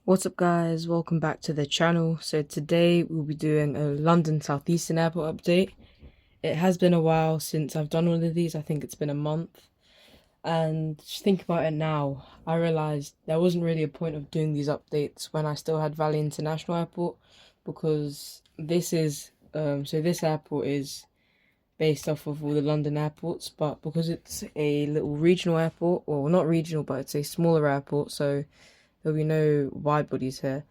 What's up guys, welcome back to the channel. So today we'll be doing a London Southeastern Airport update. It has been a while since I've done one of these. I think it's been a month. And just think about it now, I realised there wasn't really a point of doing these updates when I still had Valley International Airport, because this airport is based off of all the London airports, but because it's a little regional airport, or not regional, but it's a smaller airport, so there'll be no wide bodies here.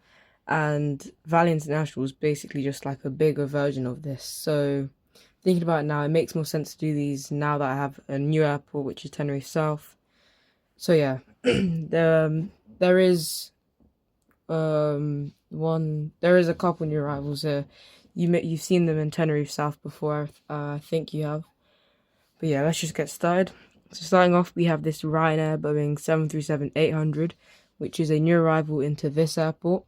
And Valley International is basically just like a bigger version of this. So thinking about it now, it makes more sense to do these now that I have a new airport, which is Tenerife South. So yeah, there is a couple new arrivals here. You've seen them in Tenerife South before, I think you have. But yeah, let's just get started. So starting off, we have this Ryanair Boeing 737-800, which is a new arrival into this airport.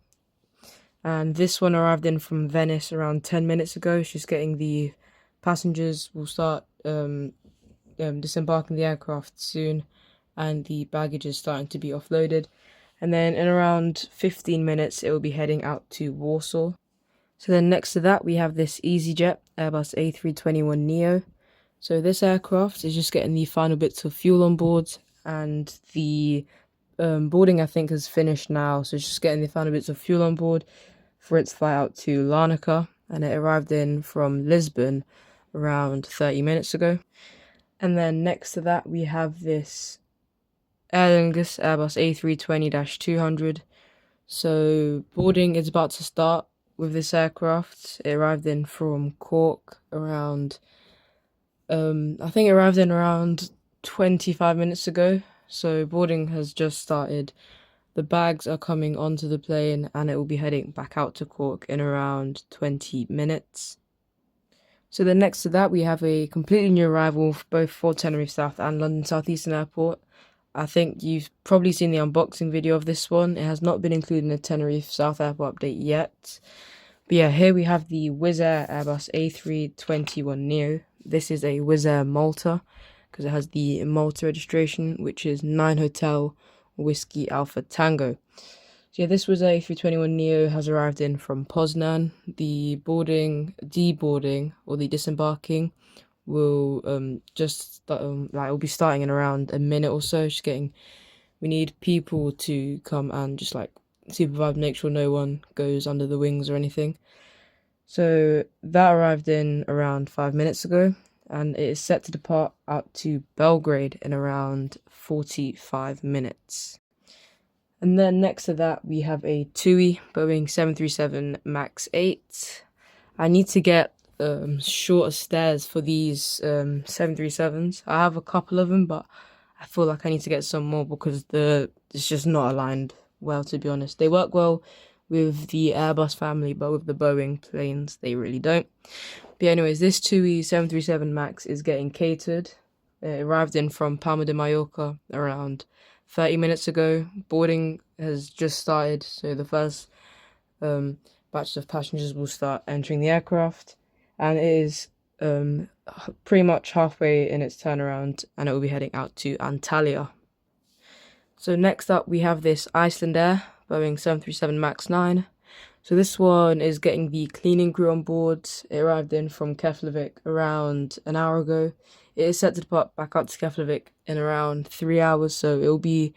And this one arrived in from Venice around 10 minutes ago. It's just getting the passengers. Will start disembarking the aircraft soon, and the baggage is starting to be offloaded. And then in around 15 minutes, it will be heading out to Warsaw. So then next to that, we have this EasyJet Airbus A321neo. So this aircraft is just getting the final bits of fuel on board, and the boarding I think has finished now. So it's just getting the final bits of fuel on board for its flight out to Larnaca, and it arrived in from Lisbon around 30 minutes ago. And then next to that, we have this Aer Lingus Airbus A320-200. So boarding is about to start with this aircraft. It arrived in from Cork around, I think it arrived in around 25 minutes ago. So boarding has just started. The bags are coming onto the plane, and it will be heading back out to Cork in around 20 minutes. So then next to that, we have a completely new arrival both for Tenerife South and London Southeastern Airport. I think you've probably seen the unboxing video of this one. It has not been included in the Tenerife South Airport update yet. But yeah, here we have the Wizz Air Airbus A321neo. This is a Wizz Air Malta, because it has the Malta registration, which is 9 Hotel Whiskey Alpha Tango. So yeah, this Wizz Air A321neo has arrived in from Poznan. The deboarding, or the disembarking, will will be starting in around a minute or so. We need people to come and just like supervise, make sure no one goes under the wings or anything. So that arrived in around 5 minutes ago, and it is set to depart out to Belgrade in around 45 minutes. And then next to that, we have a TUI Boeing 737 MAX 8. I need to get shorter stairs for these 737s. I have a couple of them, but I feel like I need to get some more because it's just not aligned well, to be honest. They work well with the Airbus family, but with the Boeing planes, they really don't. But anyways, this TUI 737 MAX is getting catered. It arrived in from Palma de Mallorca around 30 minutes ago. Boarding has just started, so the first batch of passengers will start entering the aircraft, and it is pretty much halfway in its turnaround, and it will be heading out to Antalya. So next up, we have this Icelandair Boeing 737 MAX 9. So this one is getting the cleaning crew on board. It arrived in from Keflavik around an hour ago. It is set to depart back up to Keflavik in around 3 hours, so it will be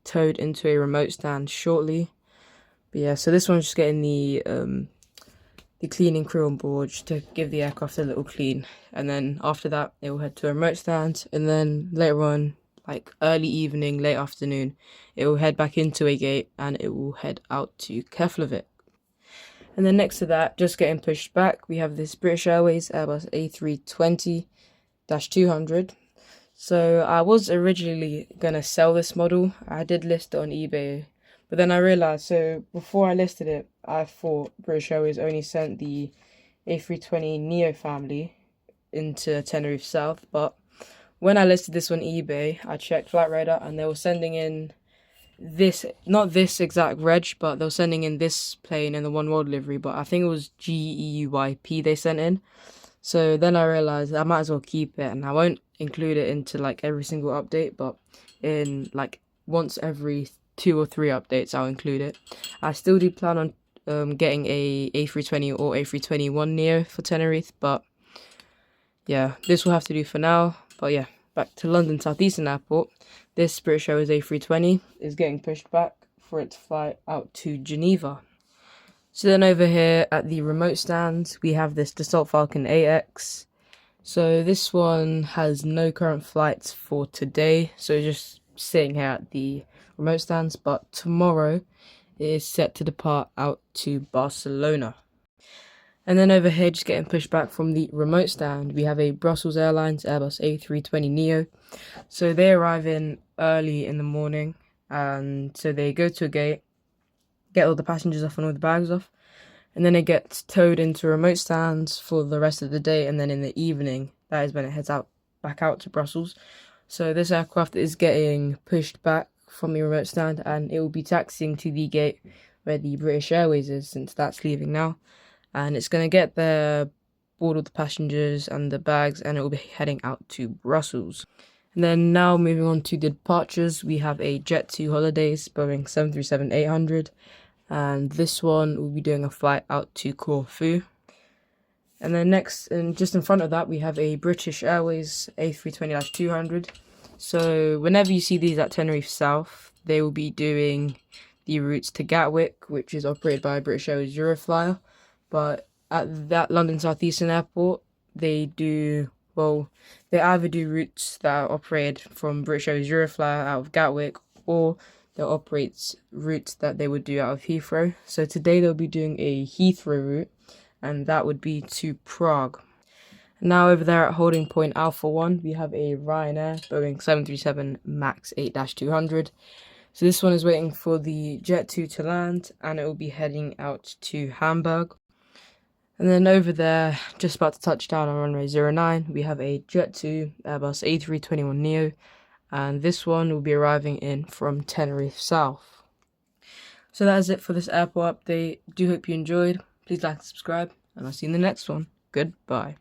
towed into a remote stand shortly. But yeah, so this one's just getting the cleaning crew on board just to give the aircraft a little clean, and then after that it will head to a remote stand, and then later on, like early evening, late afternoon, it will head back into a gate and it will head out to Keflavik. And then next to that, just getting pushed back, we have this British Airways Airbus A320-200. So I was originally gonna sell this model. I did list it on eBay, but then I realized, so before I listed it, I thought British Airways only sent the A320neo family into Tenerife South, but when I listed this on eBay, I checked Flightradar, and they were sending in not this exact reg, but they were sending in this plane in the One World livery, but I think it was GEUYP they sent in. So then I realized I might as well keep it, and I won't include it into like every single update, but in like once every 2 or 3 updates, I'll include it. I still do plan on getting a A320 or A321neo for Tenerife, but yeah, this will have to do for now. But yeah, back to London Southeastern Airport. This British Airways A320 is getting pushed back for its flight out to Geneva. So then over here at the remote stand, we have this Dassault Falcon 8X. So this one has no current flights for today, so just sitting here at the remote stands, but tomorrow it is set to depart out to Barcelona. And then over here, just getting pushed back from the remote stand, we have a Brussels Airlines Airbus A320neo. So they arrive in early in the morning, and so they go to a gate, get all the passengers off and all the bags off, and then it gets towed into remote stands for the rest of the day, and then in the evening, that is when it heads back out to Brussels. So this aircraft is getting pushed back from the remote stand, and it will be taxiing to the gate where the British Airways is, since that's leaving now. And it's going to get there, board all the passengers and the bags, and it will be heading out to Brussels. And then now moving on to the departures, we have a Jet2 Holidays Boeing 737-800. And this one will be doing a flight out to Corfu. And then next, and just in front of that, we have a British Airways A320-200. So whenever you see these at Tenerife South, they will be doing the routes to Gatwick, which is operated by British Airways Euroflyer. But at that London Southeastern Airport, they either do routes that are operated from British Airways Euroflyer out of Gatwick, or that operates routes that they would do out of Heathrow. So today they'll be doing a Heathrow route, and that would be to Prague. Now over there at holding point Alpha 1, we have a Ryanair Boeing 737 MAX 8-200. So this one is waiting for the Jet2 to land, and it will be heading out to Hamburg. And then over there, just about to touch down on runway 09, we have a Jet2 Airbus A321neo. And this one will be arriving in from Tenerife South. So that is it for this airport update. Do hope you enjoyed. Please like and subscribe, and I'll see you in the next one. Goodbye.